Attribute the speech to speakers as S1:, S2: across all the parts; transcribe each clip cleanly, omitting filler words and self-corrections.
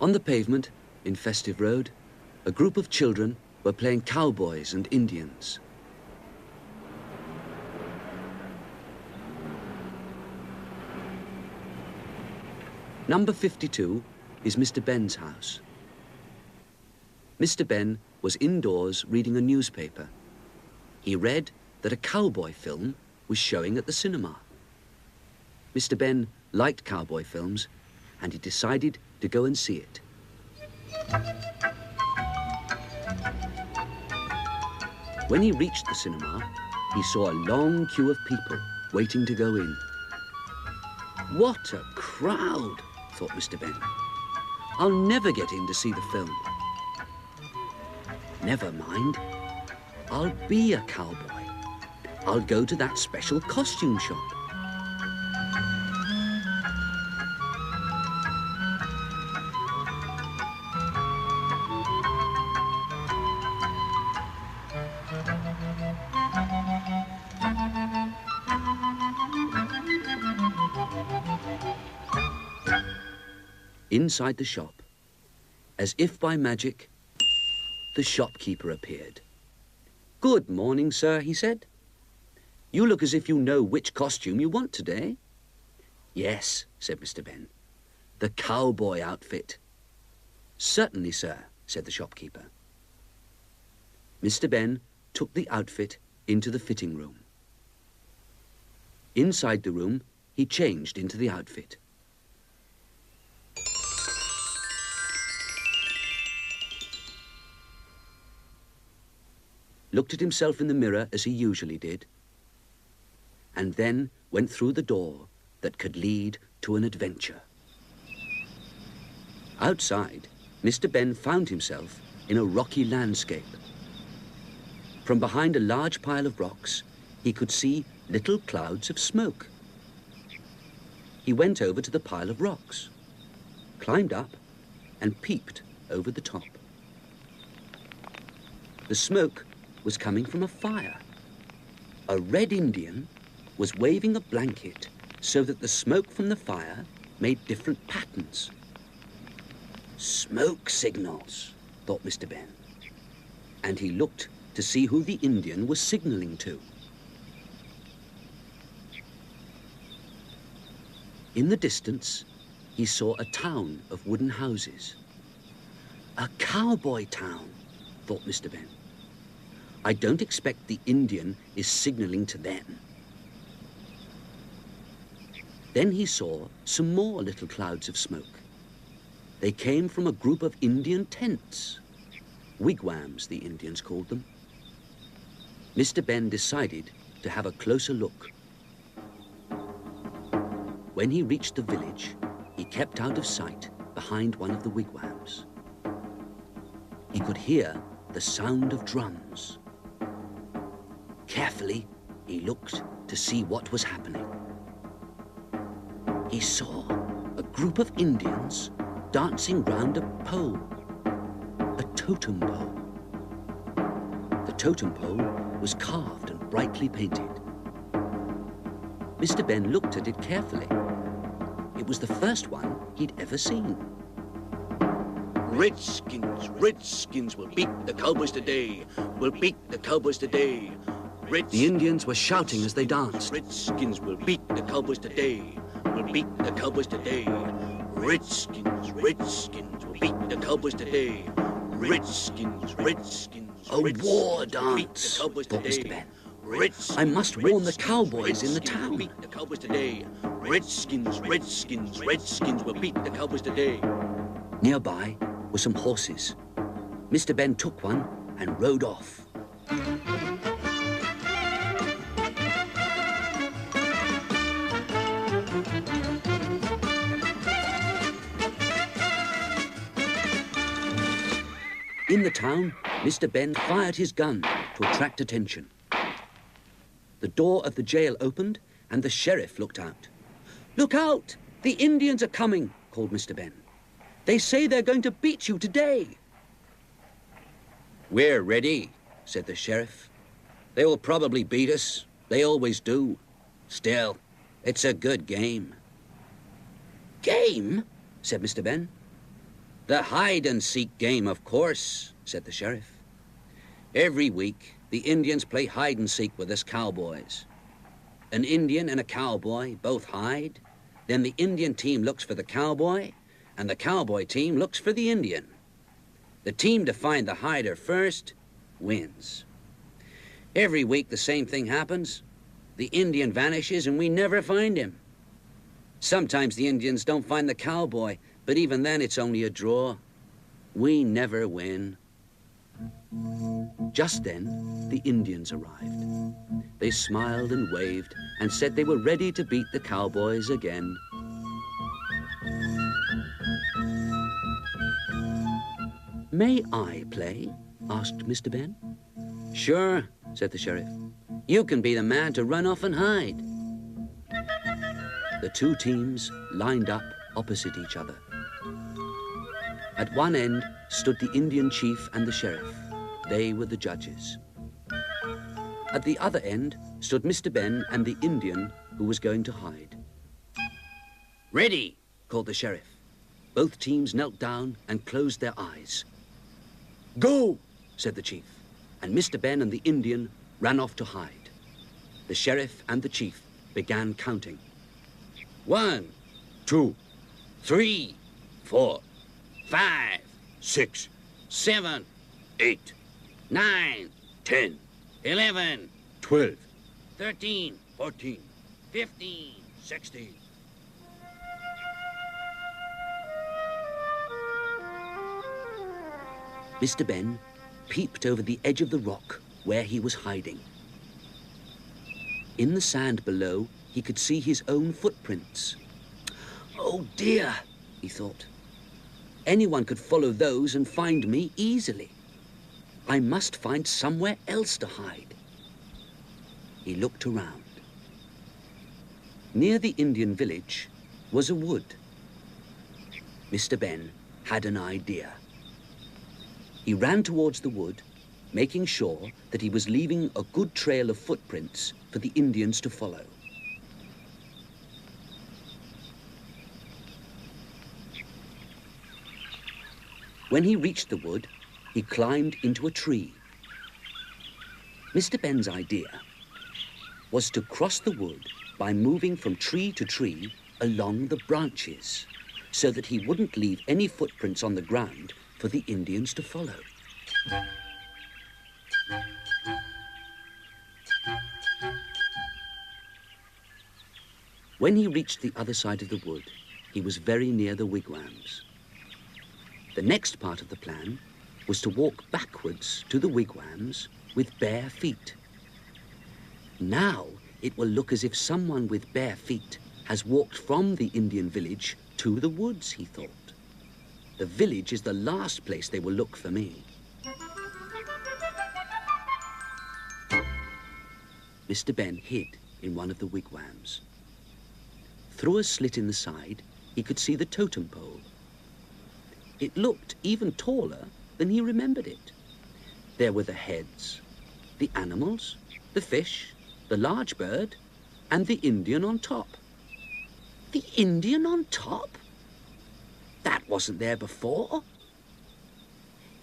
S1: On the pavement, in Festive Road, a group of children were playing cowboys and Indians. Number 52 is Mr. Benn's house. Mr. Benn was indoors reading a newspaper. He read that a cowboy film was showing at the cinema. Mr. Benn liked cowboy films, and he decided to go and see it. When he reached the cinema, he saw a long queue of people waiting to go in. What a crowd, thought Mr. Benn. I'll never get in to see the film. Never mind. I'll be a cowboy. I'll go to that special costume shop. Inside the shop, as if by magic, the shopkeeper appeared. "Good morning, sir," he said. "You look as if you know which costume you want today." "Yes," said Mr. Benn, "the cowboy outfit." "Certainly, sir," said the shopkeeper. Mr. Benn took the outfit into the fitting room. Inside the room, he changed into the outfit. Looked at himself in the mirror as he usually did, and then went through the door that could lead to an adventure. Outside, Mr. Benn found himself in a rocky landscape. From behind a large pile of rocks, he could see little clouds of smoke. He went over to the pile of rocks, climbed up, and peeped over the top. The smoke was coming from a fire. A red Indian was waving a blanket so that the smoke from the fire made different patterns. Smoke signals, thought Mr. Benn, and he looked to see who the Indian was signaling to. In the distance, he saw a town of wooden houses. A cowboy town, thought Mr. Benn. I don't expect the Indian is signaling to them. Then he saw some more little clouds of smoke. They came from a group of Indian tents. Wigwams, the Indians called them. Mr. Benn decided to have a closer look. When he reached the village, he kept out of sight behind one of the wigwams. He could hear the sound of drums. Carefully, he looked to see what was happening. He saw a group of Indians dancing round a pole, a totem pole. The totem pole was carved and brightly painted. Mr. Benn looked at it carefully. It was the first one he'd ever seen.
S2: Redskins, Redskins will beat the Cowboys today. We'll beat the Cowboys today.
S1: The Indians were shouting as they danced.
S2: Redskins will beat the Cowboys today. We'll beat the Cowboys today. Redskins, Redskins will beat the Cowboys today. Redskins, Redskins.
S1: A war dance, thought Mr. Benn. I must warn the cowboys in the town.
S2: Beat the Cowboys today. Redskins, Redskins, Redskins will beat the Cowboys today.
S1: Nearby were some horses. Mr. Benn took one and rode off. In the town, Mr. Benn fired his gun to attract attention. The door of the jail opened and the sheriff looked out. "Look out! The Indians are coming," called Mr. Benn. "They say they're going to beat you today." "We're ready," said the sheriff. "They will probably beat us. They always do. Still, it's a good game." "Game?" said Mr. Benn. "The hide-and-seek game, of course," said the sheriff. "Every week, the Indians play hide-and-seek with us cowboys. An Indian and a cowboy both hide. Then the Indian team looks for the cowboy, and the cowboy team looks for the Indian. The team to find the hider first wins. Every week the same thing happens. The Indian vanishes and we never find him. Sometimes the Indians don't find the cowboy, but even then it's only a draw. We never win." Just then, the Indians arrived. They smiled and waved and said they were ready to beat the cowboys again. "May I play?" asked Mr. Benn. "Sure," said the sheriff. "You can be the man to run off and hide." The two teams lined up opposite each other. At one end stood the Indian chief and the sheriff. They were the judges. At the other end stood Mr. Benn and the Indian who was going to hide. "Ready," called the sheriff. Both teams knelt down and closed their eyes. "Go," said the chief, and Mr. Benn and the Indian ran off to hide. The sheriff and the chief began counting. 1, 2, 3, 4, 5, 6, 7, 8, 9, 10, 11, 12, 13, 14, 15, 16. Mr. Benn peeped over the edge of the rock where he was hiding. In the sand below, he could see his own footprints. "Oh dear," he thought. "Anyone could follow those and find me easily. I must find somewhere else to hide." He looked around. Near the Indian village was a wood. Mr. Benn had an idea. He ran towards the wood, making sure that he was leaving a good trail of footprints for the Indians to follow. When he reached the wood, he climbed into a tree. Mr. Benn's idea was to cross the wood by moving from tree to tree along the branches, so that he wouldn't leave any footprints on the ground for the Indians to follow. When he reached the other side of the wood, he was very near the wigwams. The next part of the plan was to walk backwards to the wigwams with bare feet. Now it will look as if someone with bare feet has walked from the Indian village to the woods, he thought. The village is the last place they will look for me. Mr. Benn hid in one of the wigwams. Through a slit in the side, he could see the totem pole. It looked even taller than he remembered it. There were the heads, the animals, the fish, the large bird, and the Indian on top. The Indian on top? That wasn't there before.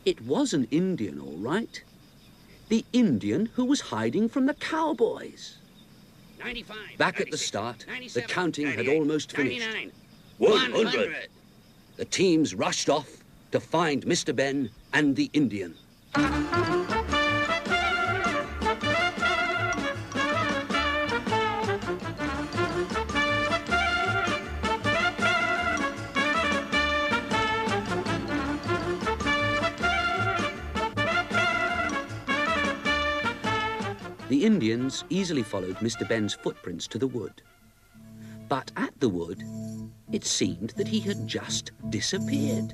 S1: It was an Indian, all right. The Indian who was hiding from the cowboys.
S2: 95,
S1: Back at the start, the counting had
S2: 98,
S1: almost finished.
S2: 99,
S1: 100. The teams rushed off to find Mr. Benn and the Indian. The Indians easily followed Mr. Benn's footprints to the wood. But at the wood, it seemed that he had just disappeared.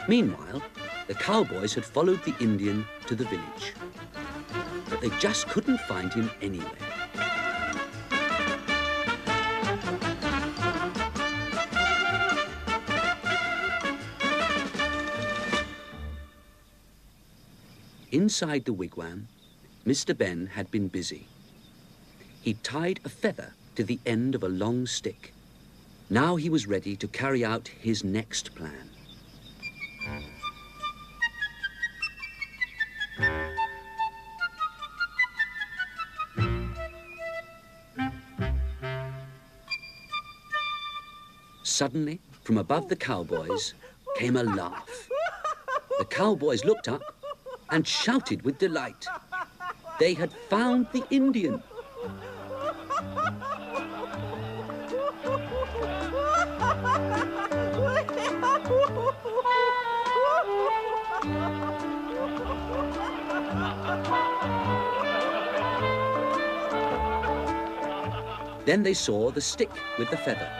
S1: Meanwhile, the cowboys had followed the Indian to the village, but they just couldn't find him anywhere. Inside the wigwam, Mr. Benn had been busy. He'd tied a feather to the end of a long stick. Now he was ready to carry out his next plan. Suddenly, from above the cowboys, came a laugh. The cowboys looked up and shouted with delight. They had found the Indian. Then they saw the stick with the feather.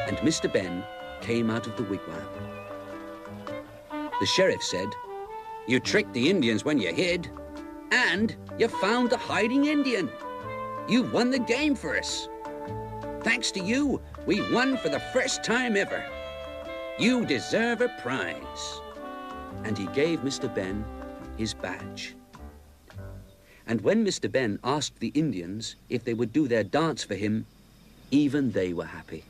S1: And Mr. Benn came out of the wigwam. The sheriff said, "You tricked the Indians when you hid, and you found the hiding Indian. You won the game for us. Thanks to you, we won for the first time ever. You deserve a prize." And he gave Mr. Benn his badge. And when Mr. Benn asked the Indians if they would do their dance for him, even they were happy.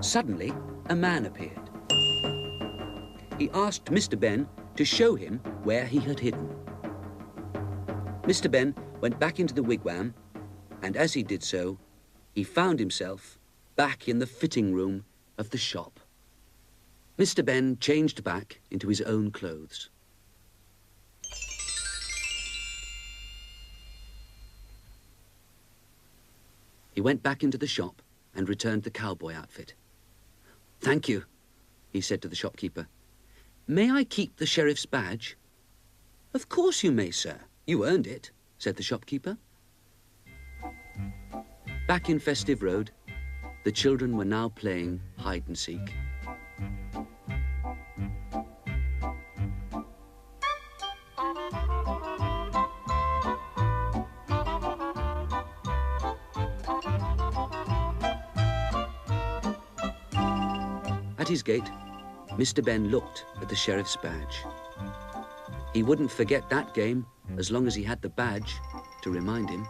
S1: Suddenly, a man appeared. He asked Mr. Benn to show him where he had hidden. Mr. Benn went back into the wigwam, and as he did so, he found himself back in the fitting room of the shop. Mr. Benn changed back into his own clothes. He went back into the shop and returned the cowboy outfit. "Thank you," he said to the shopkeeper. "May I keep the sheriff's badge?" "Of course you may, sir. You earned it," said the shopkeeper. Back in Festive Road, the children were now playing hide and seek. At his gate, Mr. Benn looked at the sheriff's badge. He wouldn't forget that game as long as he had the badge to remind him.